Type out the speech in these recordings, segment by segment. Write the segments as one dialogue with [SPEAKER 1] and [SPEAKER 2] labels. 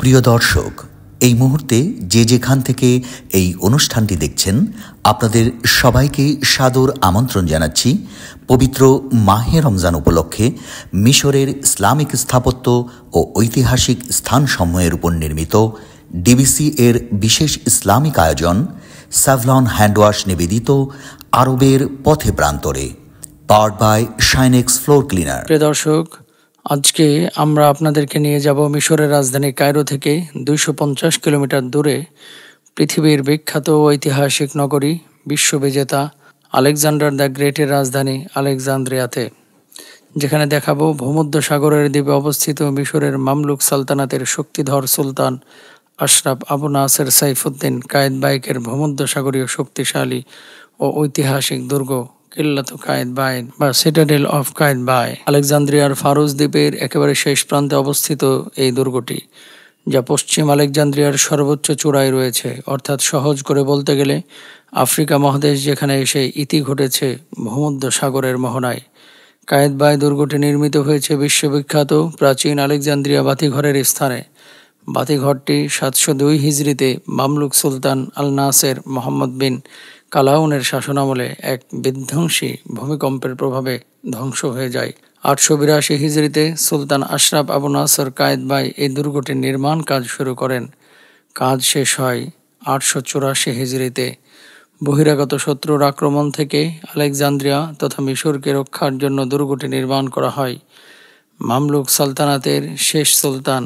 [SPEAKER 1] প্রিয় দর্শক, এই মুহূর্তে যে যেখান থেকে এই অনুষ্ঠানটি দেখছেন আপনাদের সবাইকে সাদর আমন্ত্রণ জানাচ্ছি পবিত্র মাহে রমজান উপলক্ষে মিশরের ইসলামিক স্থাপত্য ও ঐতিহাসিক স্থানসমূহের উপর নির্মিত ডিবিসি এর বিশেষ ইসলামিক আয়োজন স্যাভলন হ্যান্ডওয়াশ নিবেদিত আরবের পথে প্রান্তরে, powered by Shinex floor cleaner.
[SPEAKER 2] প্রিয় দর্শক, আজকে আমরা আপনাদেরকে নিয়ে যাব মিশরের রাজধানী কায়রো থেকে 250 কিলোমিটার দূরে পৃথিবীর বিখ্যাত ঐতিহাসিক নগরী, বিশ্ববিজেতা আলেকজান্ডার দ্য গ্রেটের রাজধানী আলেকজান্দ্রিয়াতে, যেখানে দেখাবো ভূমধ্যসাগরের দ্বীপে অবস্থিত মিশরের মামলুক সালতানাতের শক্তিধর সুলতান আশরাফ আবু নাসের সাইফুদ্দিন কায়েতবাইকের ভূমধ্যসাগরীয় শক্তিশালী ও ঐতিহাসিক দুর্গ কিল্লাত কায়েতবাই বা সিটাডেল অফ কায়েতবাই। আলেকজান্দ্রিয়ার ফারুজ দ্বীপের একেবারে শেষ প্রান্তে অবস্থিত এই দুর্গটি, যা পশ্চিম আলেকজান্দ্রিয়ার সর্বোচ্চ চূড়ায় রয়েছে। অর্থাৎ সহজ করে বলতে গেলে আফ্রিকা মহাদেশ যেখানে এসে ইতি ঘটেছে ভূমধ্যসাগরের মোহনায়। কায়েতবাই দুর্গটি নির্মিত হয়েছে বিশ্ববিখ্যাত প্রাচীন আলেকজান্দ্রিয়া বাতিঘরের স্থানে। বাতিঘরটি 702 হিজরিতে মামলুক সুলতান আল নাসের মোহাম্মদ বিন কালাউনের শাসনামলে এক বিধ্বংসী ভূমিকম্পের প্রভাবে ধ্বংস হয়ে যায়। 882 হিজরিতে সুলতান আশরাফ আবু নাসর কায়েতবাই এই দুর্গটির নির্মাণ কাজ শুরু করেন। কাজ শেষ হয় 884 হিজরিতে। বহিরাগত শত্রুর আক্রমণ থেকে আলেকজান্দ্রিয়া তথা মিশরকে রক্ষার জন্য দুর্গটি নির্মাণ করা হয়। মামলুক সালতানাতের শেষ সুলতান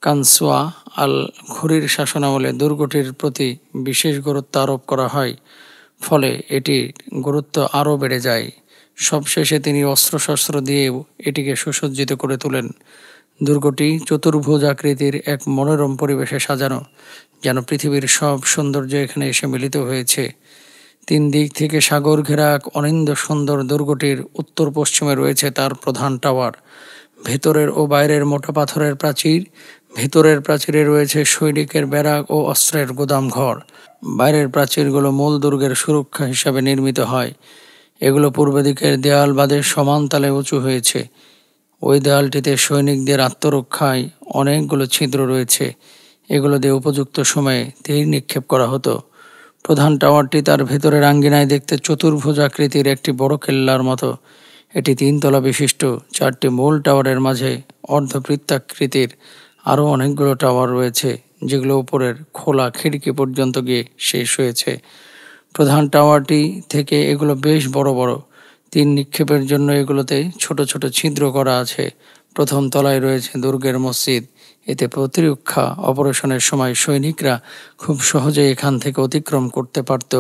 [SPEAKER 2] কানসুয়া আল ঘুরির শাসনামলে দুর্গটির প্রতি বিশেষ গুরুত্ব আরোপ করা হয়, ফলে এটির গুরুত্ব আরও বেড়ে যায়। সবশেষে তিনি অস্ত্রশস্ত্র দিয়েও এটিকে সুসজ্জিত করে তোলেন। দুর্গটি চতুর্ভুজ আকৃতির এক মনোরম পরিবেশে সাজানো, যেন পৃথিবীর সব সৌন্দর্য এখানে এসে মিলিত হয়েছে। 3 দিক থেকে সাগর ঘেরা এক অনিন্দ্য সুন্দর দুর্গটির উত্তর পশ্চিমে রয়েছে তার প্রধান টাওয়ার। ভেতরের ও বাইরের মোটা পাথরের প্রাচীর। ভেতরের প্রাচীরে রয়েছে সৈনিকের ব্যারাক ও অস্ত্রের গুদাম ঘর। বাইরের প্রাচীরগুলো মূল দুর্গের সুরক্ষা হিসাবে নির্মিত হয়। এগুলো পূর্ব দিকের দেয়াল বাদে সমান তালে উঁচু হয়েছে। ওই দেয়ালটিতে সৈনিকদের আত্মরক্ষায় অনেকগুলো ছিদ্র রয়েছে। এগুলো দিয়ে উপযুক্ত সময়ে তীর নিক্ষেপ করা হতো। প্রধান টাওয়ারটি তার ভেতরের আঙ্গিনায় দেখতে চতুর্ভুজ আকৃতির একটি বড় কেল্লার মতো। এটি 3 তলা বিশিষ্ট। 4টি মূল টাওয়ারের মাঝে অর্ধবৃত্তাকৃতির আরও অনেকগুলো টাওয়ার রয়েছে, যেগুলো উপরের খোলা খিড়কি পর্যন্ত গিয়ে শেষ হয়েছে। প্রধান টাওয়ারটি থেকে এগুলো বেশ বড় বড়। তীর নিক্ষেপের জন্য এগুলোতে ছোট ছোট ছিদ্র করা আছে। প্রথম তলায় রয়েছে দুর্গের মসজিদ। এতে প্রতিরক্ষা অপারেশনের সময় সৈনিকরা খুব সহজে এখান থেকে অতিক্রম করতে পারত।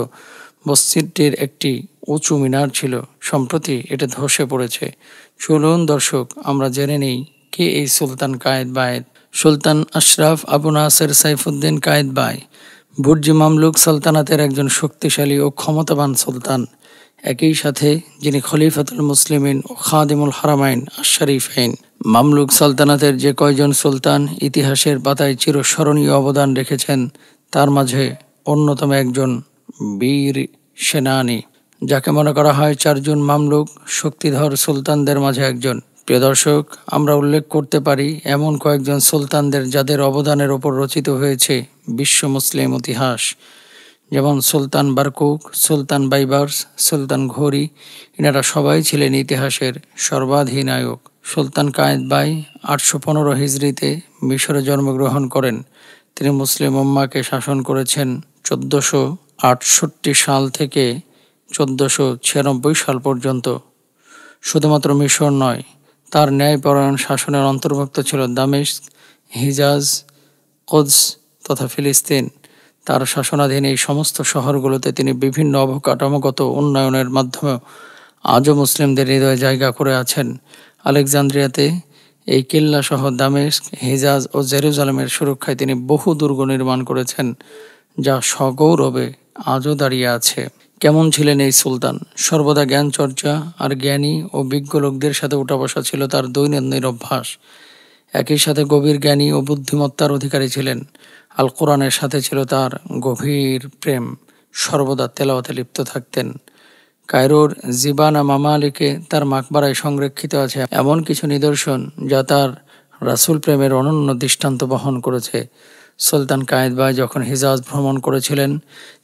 [SPEAKER 2] মসজিদটির একটি উঁচু মিনার ছিল, সম্প্রতি এটা ধসে পড়েছে। চলুন দর্শক, আমরা জেনে নেই কে এই সুলতান কায়েতবাই। সুলতান আশরাফ আবু নাসের সাইফুদ্দিন কায়েতবাই বুর্জি মামলুক সালতানাতের একজন শক্তিশালী ও ক্ষমতাবান সুলতান। একই সাথে যিনি খলিফাতুল মুসলিমিন ও খাদিমুল হারামাইন আশ-শরীফাইন। মামলুক সালতানাতের যে কয়জন সুলতান ইতিহাসের পাতায় চিরস্মরণীয় অবদান রেখেছেন, তার মাঝে অন্যতম একজন বীর সেনানী, যাকে মনে করা হয় 4 জন মামলুক শক্তিধর সুলতানদের মাঝে একজন। প্রিয় দর্শক, আমরা উল্লেখ করতে পারি এমন কয়েকজন সুলতানদের যাদের অবদানের ওপর রচিত হয়েছে বিশ্ব মুসলিম ইতিহাস, যেমন সুলতান বারকুক, সুলতান বাইবার্স, সুলতান ঘোরি। এনারা সবাই ছিলেন ইতিহাসের সর্বাধিনায়ক। সুলতান কায়েতবাই 815 হিজরিতে মিশরে জন্মগ্রহণ করেন। তিনি মুসলিম উম্মাকে শাসন করেছেন 1468 সাল থেকে 1496 সাল পর্যন্ত। শুধুমাত্র মিশর নয়, তার ন্যায়পরায়ণ শাসনের অন্তর্ভুক্ত ছিল দামেস্ক, হিজাজ, কুদস তথা ফিলিস্তিন। তার শাসনাধীন এই সমস্ত শহরগুলোতে তিনি বিভিন্ন অবকাঠামোগত উন্নয়নের মাধ্যমে আজও মুসলিমদের হৃদয়ে জায়গা করে আছেন। আলেকজান্দ্রিয়াতে এই কিল্লা সহ দামেস্ক, হিজাজ ও জেরুজালেমের সুরক্ষায় তিনি বহু দুর্গ নির্মাণ করেছেন, যা সগৌরবে আজও দাঁড়িয়ে আছে। কেমন ছিলেন এই সুলতান? সর্বদা জ্ঞান চর্চা আর জ্ঞানী ও বিজ্ঞ লোকদের সাথে উঠা বসা ছিল তার দৈনন্দিন অভ্যাস। একই সাথে গভীর জ্ঞানী ও বুদ্ধিমত্তার অধিকারী ছিলেন। আল কোরআনের সাথে ছিল তার গভীর প্রেম। সর্বদা তেলাওয়াতে লিপ্ত থাকতেন। কায়রোর জিবানা মামালিকে তার মাকবারায় সংরক্ষিত আছে এমন কিছু নিদর্শন, যা তার রাসূল প্রেমের অনন্য দৃষ্টান্ত বহন করেছে। সুলতান কায়েতবাই যখন হিজাজ ভ্রমণ করেছিলেন,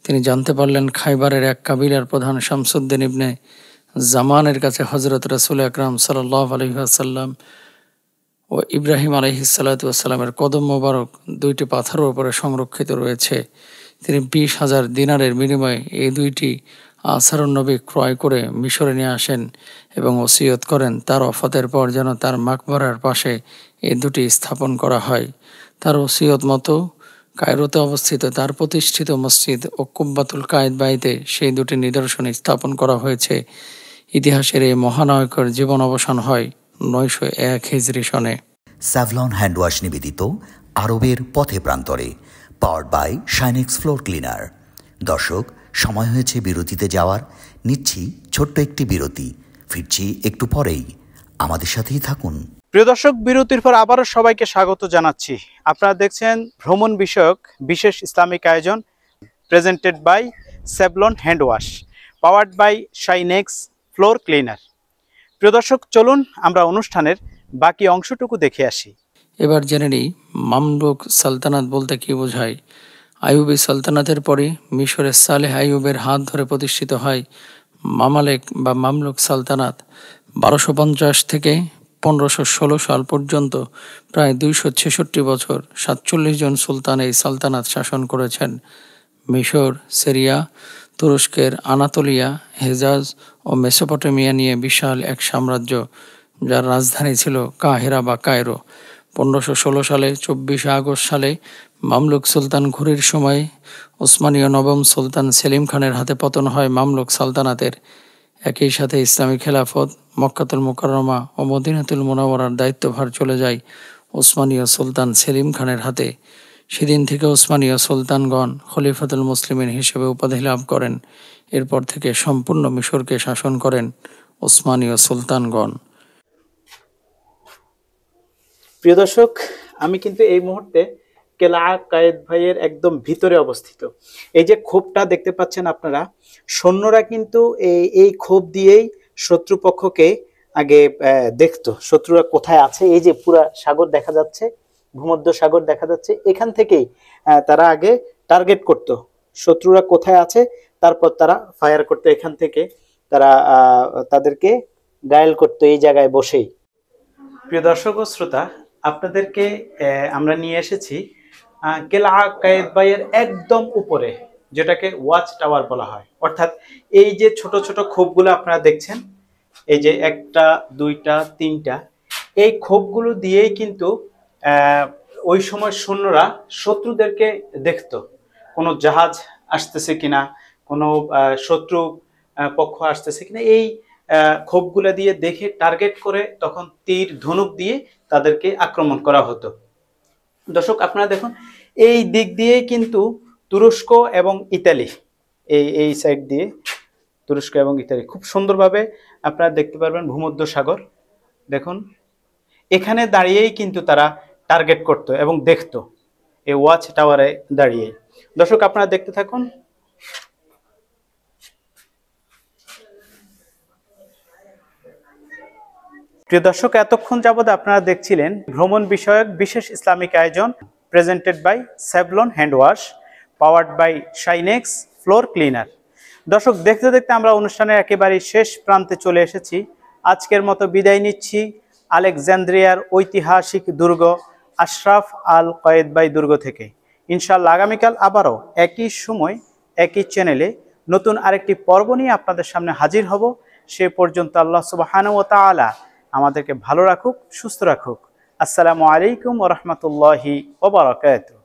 [SPEAKER 2] তিনি জানতে পারলেন খাইবারের এক কাবিলার প্রধান শামসুদ্দিন ইবনে জামানের কাছে হযরত রাসূল আকরাম সাল্লাল্লাহু আলাইহি ওয়াসাল্লাম ও ইব্রাহিম আলাইহিসসালাতু ওয়াসসালামের কদম মোবারক দুইটি পাথরের উপরে সংরক্ষিত রয়েছে। তিনি 20,000 দিনারের বিনিময়ে এই দুইটি আসারুন নবী ক্রয় করে মিশরে নিয়ে আসেন এবং ওসিয়ত করেন তার ওফাতের পর যেন তার মাকবারার পাশে এই দুটি স্থাপন করা হয়। তার ওসিয়ত মতো কায়রোতে অবস্থিত তার প্রতিষ্ঠিত মসজিদ ও কুব্বাতুল কায়েতবাইতে সেই দুটি নিদর্শন স্থাপন করা হয়েছে। ইতিহাসের এই মহানায়কের জীবন অবসান হয় 901 হিজরি সনে।
[SPEAKER 1] স্যাভলন হ্যান্ডওয়াশ নিবেদিত আরবের পথে প্রান্তরে, powered by Shinex floor cleaner. দর্শক, সময় হয়েছে বিরতিতে যাওয়ার। নিচ্ছি ছোট্ট একটি বিরতি, ফিরছি একটু পরেই, আমাদের সাথেই থাকুন।
[SPEAKER 3] প্রিয় দর্শক, বিরতির পর আবারও সবাইকে স্বাগত জানাচ্ছি। আপনারা দেখছেন ভ্রমণ বিষয়ক বিশেষ ইসলামিক আয়োজন, presented by Savlon handwash, powered by Shinex floor cleaner. প্রিয় দর্শক, চলুন আমরা অনুষ্ঠানের বাকি অংশটুকু দেখে আসি।
[SPEAKER 2] এবার জেনে নিই মামলুক সালতানাত বলতে কি বোঝায়। আইয়ুবী সালতানাতের পরে মিশরের সালেহ আইয়ুবের হাত ধরে প্রতিষ্ঠিত হয় মামালেক বা মামলুক সালতানাত। 1250 থেকে 1516 সাল পর্যন্ত প্রায় 266 বছর 47 জন সুলতান এই সালতানাত শাসন করেছেন। মিশর, সিরিয়া, তুরস্কের আনাতোলিয়া, হেজাজ ও মেসোপটেমিয়া নিয়ে বিশাল এক সাম্রাজ্য, যার রাজধানী ছিল কাহিরা বা কায়রো। 1516 সালে 24 আগস্ট সালে মামলুক সুলতান ঘুরির সময় ওসমানীয় নবম সুলতান সেলিম খানের হাতে পতন হয় মামলুক সালতানাতের। একই সাথে ইসলামী খেলাফত, মক্কাতুল মুকাররমা ও মদিনাতুল মুনাওয়ারার দায়িত্বভার চলে যায় ওসমানীয় সুলতান সেলিম খানের হাতে। সেদিন থেকে ওসমানীয় সুলতানগণ খলিফাতুল মুসলিমিন হিসেবে উপাধি লাভ করেন। এরপর থেকে সম্পূর্ণ মিশরকে শাসন করেন ওসমানীয় সুলতানগণ।
[SPEAKER 3] প্রিয় দর্শক, আমি কিন্তু এই মুহূর্তে কেলা কায়েতবাইয়ের একদম ভিতরে অবস্থিত। এই যে খোপটা দেখতে পাচ্ছেন আপনারা, সৈন্যরা কিন্তু এই খোপ দিয়েই শত্রুপক্ষকে আগে দেখতো শত্রুরা কোথায় আছে। এই যে পুরা সাগর দেখা যাচ্ছে, ভূমধ্য সাগর দেখা যাচ্ছে, এখান থেকেই তারা আগে টার্গেট করত শত্রুরা কোথায় আছে, তারপর তারা ফায়ার করতো। এখান থেকে তারা তাদেরকে ঘায়েল করতো এই জায়গায় বসেই। প্রিয় দর্শক ও শ্রোতা, আপনাদেরকে আমরা নিয়ে এসেছি কেলা কায়েতবাইয়ের একদম উপরে, যেটাকে ওয়াচ টাওয়ার বলা হয়। অর্থাৎ এই যে ছোট ছোট খোপগুলো আপনারা দেখছেন, এই যে একটা, দুইটা, তিনটা, এই খোপগুলো দিয়েই কিন্তু ওই সময় সৈন্যরা শত্রুদেরকে দেখতো কোনো জাহাজ আসতেছে কিনা, কোনো শত্রু পক্ষ আসতেছে কিনা। এই খোপগুলা দিয়ে দেখে টার্গেট করে তখন তীর ধনুক দিয়ে তাদেরকে আক্রমণ করা হতো। দর্শক, আপনারা দেখুন, এই দিক দিয়ে কিন্তু তুরস্ক এবং ইতালি, এই সাইড দিয়ে তুরস্ক এবং ইতালি খুব সুন্দরভাবে আপনারা দেখতে পারবেন ভূমধ্য সাগর। দেখুন, এখানে দাঁড়িয়েই কিন্তু তারা টার্গেট করত এবং দেখতো এই ওয়াচ টাওয়ারে দাঁড়িয়ে। দর্শক, আপনারা দেখতে থাকুন। প্রিয় দর্শক, এতক্ষণ যাবৎ আপনারা দেখছিলেন ভ্রমণ বিষয়ক বিশেষ ইসলামিক আয়োজন, presented by Savlon handwash, powered by Shinex floor cleaner. দর্শক, দেখতে দেখতে আমরা অনুষ্ঠানের একেবারে শেষ প্রান্তে চলে এসেছি। আজকের মতো বিদায় নিচ্ছি আলেকজান্দ্রিয়ার ঐতিহাসিক দুর্গ আশরাফ আল কায়েতবাই দুর্গ থেকে। ইনশাআল্লাহ আগামীকাল আবারও একই সময় একই চ্যানেলে নতুন আরেকটি পর্ব নিয়ে আপনাদের সামনে হাজির হব। সে পর্যন্ত আল্লাহ সুবহানাহু ওয়া তাআলা আমাদেরকে ভালো রাখুক, সুস্থ রাখুক। আসসালামু আলাইকুম ওয়া রাহমাতুল্লাহি ওয়া বারাকাতুহু।